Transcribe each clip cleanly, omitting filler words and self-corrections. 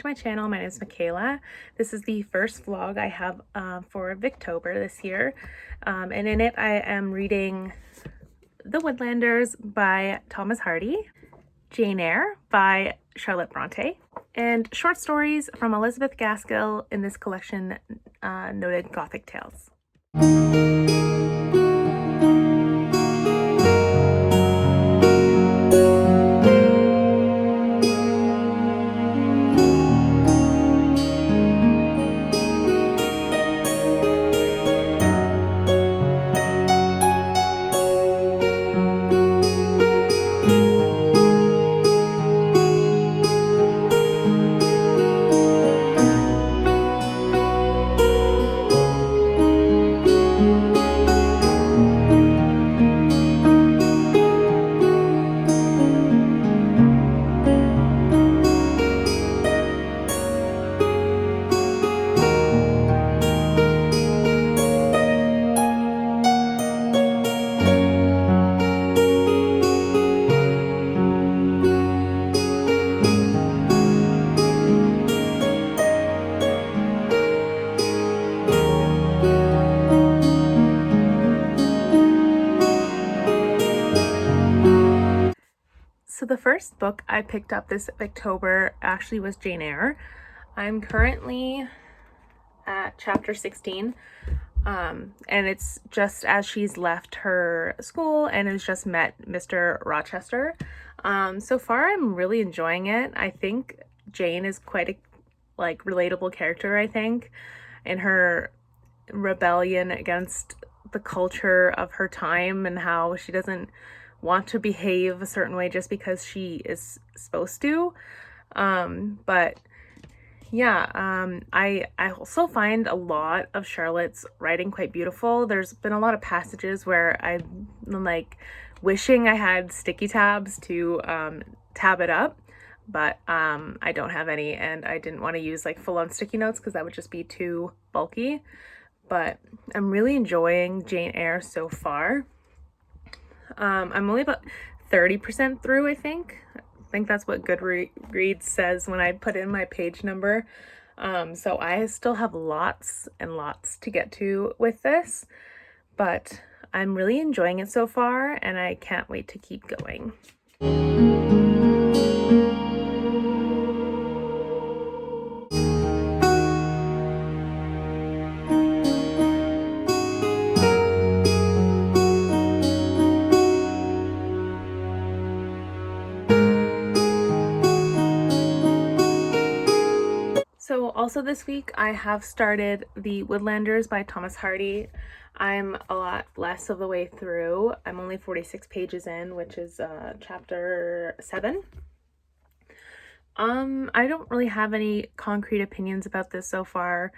my channel. My name is Michaela. This is the first vlog I have for Victober this year, and in it I am reading The Woodlanders by Thomas Hardy, Jane Eyre by Charlotte Brontë, and short stories from Elizabeth Gaskell in this collection, noted Gothic Tales. So the first book I picked up this Victober actually was Jane Eyre. I'm currently at chapter 16, and it's just as she's left her school and has just met Mr. Rochester. So far I'm really enjoying it. I think Jane is quite a relatable character, I think, in her rebellion against the culture of her time and how she doesn't want to behave a certain way just because she is supposed to. But yeah, I also find a lot of Charlotte's writing quite beautiful. There's been a lot of passages where I'm wishing I had sticky tabs to tab it up, but I don't have any, and I didn't want to use full-on sticky notes because that would just be too bulky. But I'm really enjoying Jane Eyre so far. I'm only about 30% through, I think. I think that's what Goodreads says when I put in my page number. So I still have lots and lots to get to with this, but I'm really enjoying it so far, and I can't wait to keep going. So also this week I have started The Woodlanders by Thomas Hardy. I'm a lot less of the way through. I'm only 46 pages in, which is chapter 7. I don't really have any concrete opinions about this so far.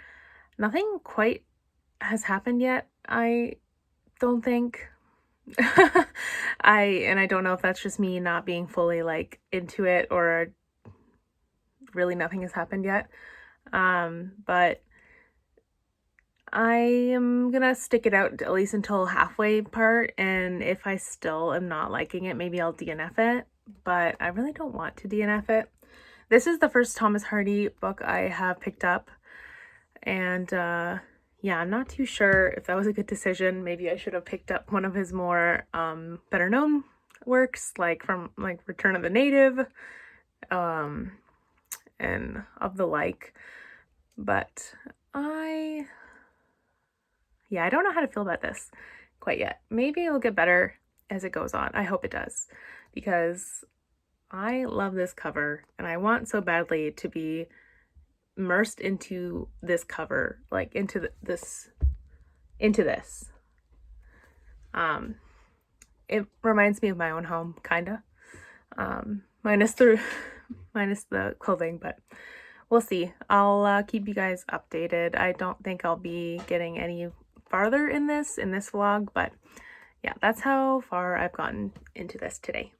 Nothing quite has happened yet, I don't think. I don't know if that's just me not being fully into it, or really nothing has happened yet. But I am gonna stick it out at least until halfway part, and if I still am not liking it, maybe I'll DNF it, but I really don't want to DNF it. This is the first Thomas Hardy book I have picked up, and yeah, I'm not too sure if that was a good decision. Maybe I should have picked up one of his more better known works, from Return of the Native, and of the like. But I don't know how to feel about this quite yet. Maybe it'll get better as it goes on. I hope it does, because I love this cover and I want so badly to be immersed into this cover, into this. It reminds me of my own home, kinda. Minus the clothing, but we'll see. I'll keep you guys updated. I don't think I'll be getting any farther in this vlog, but yeah, that's how far I've gotten into this today.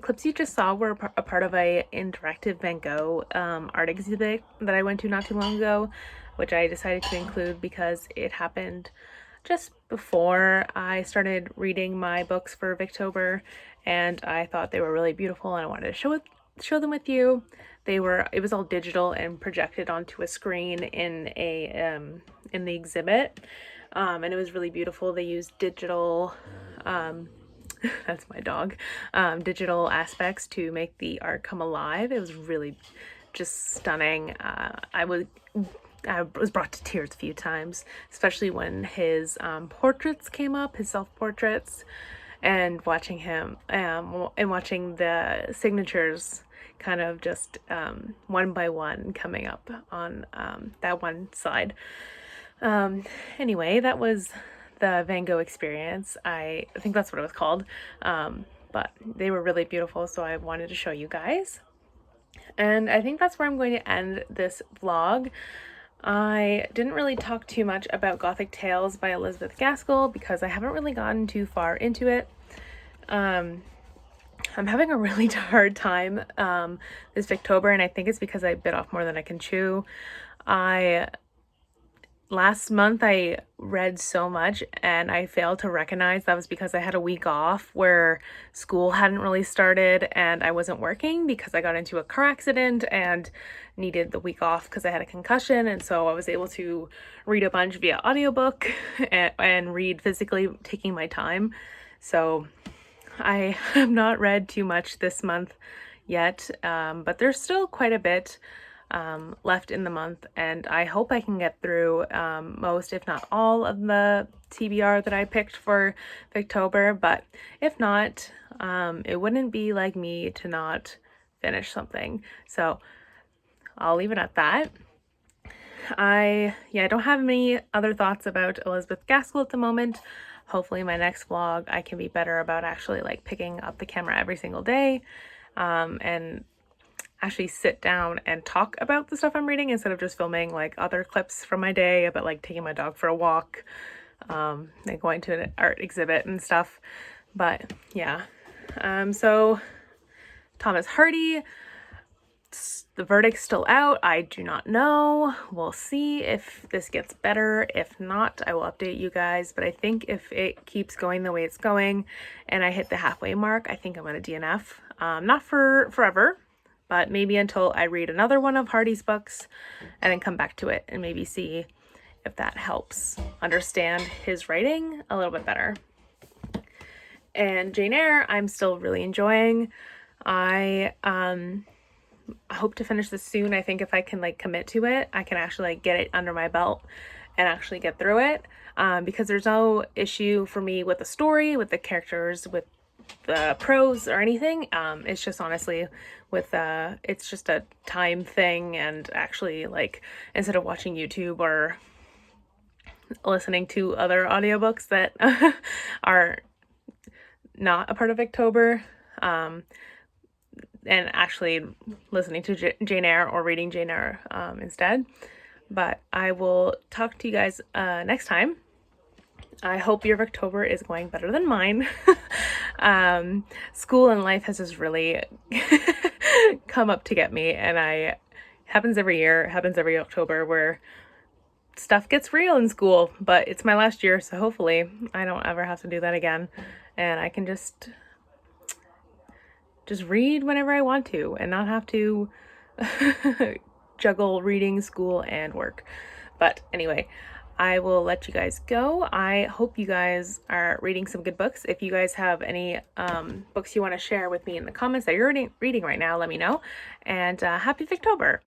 clips you just saw were a part of a interactive Van Gogh art exhibit that I went to not too long ago, which I decided to include because it happened just before I started reading my books for Victober, and I thought they were really beautiful and I wanted to show them with you. It was all digital and projected onto a screen in the exhibit, and it was really beautiful. They used digital that's my dog, digital aspects to make the art come alive. It was really just stunning. I was brought to tears a few times, especially when his portraits came up, his self-portraits, and watching him and watching the signatures kind of just one by one coming up on that one slide. Anyway, that was the Van Gogh experience. I think that's what it was called. But they were really beautiful, so I wanted to show you guys. And I think that's where I'm going to end this vlog. I didn't really talk too much about Gothic Tales by Elizabeth Gaskell because I haven't really gotten too far into it. I'm having a really hard time this Victober, and I think it's because I bit off more than I can chew. Last month I read so much and I failed to recognize that was because I had a week off where school hadn't really started and I wasn't working because I got into a car accident and needed the week off because I had a concussion, and so I was able to read a bunch via audiobook and read physically, taking my time. So I have not read too much this month yet, but there's still quite a bit. left in the month, and I hope I can get through most, if not all, of the TBR that I picked for Victober. But if not, it wouldn't be like me to not finish something. So I'll leave it at that. I don't have any other thoughts about Elizabeth Gaskell at the moment. Hopefully my next vlog I can be better about actually like picking up the camera every single day and actually sit down and talk about the stuff I'm reading instead of just filming like other clips from my day about like taking my dog for a walk and going to an art exhibit and stuff. But yeah, so Thomas Hardy, the verdict's still out. I do not know. We'll see if this gets better. If not, I will update you guys. But I think if it keeps going the way it's going and I hit the halfway mark, I think I'm going to DNF. Not for forever, but maybe until I read another one of Hardy's books and then come back to it and maybe see if that helps understand his writing a little bit better. And Jane Eyre, I'm still really enjoying. I hope to finish this soon. I think if I can like commit to it, I can actually like get it under my belt and actually get through it, because there's no issue for me with the story, with the characters, with the prose or anything. It's just honestly with it's just a time thing, and actually like instead of watching YouTube or listening to other audiobooks that are not a part of Victober, and actually listening to Jane Eyre or reading Jane Eyre instead. But I will talk to you guys next time. I hope your Victober is going better than mine. School and life has just really come up to get me, and happens every year, happens every October, where stuff gets real in school. But it's my last year, so hopefully I don't ever have to do that again, and I can just read whenever I want to and not have to juggle reading, school, and work. But anyway, I will let you guys go. I hope you guys are reading some good books. If you guys have any books you want to share with me in the comments that you're reading right now, let me know. And happy Victober!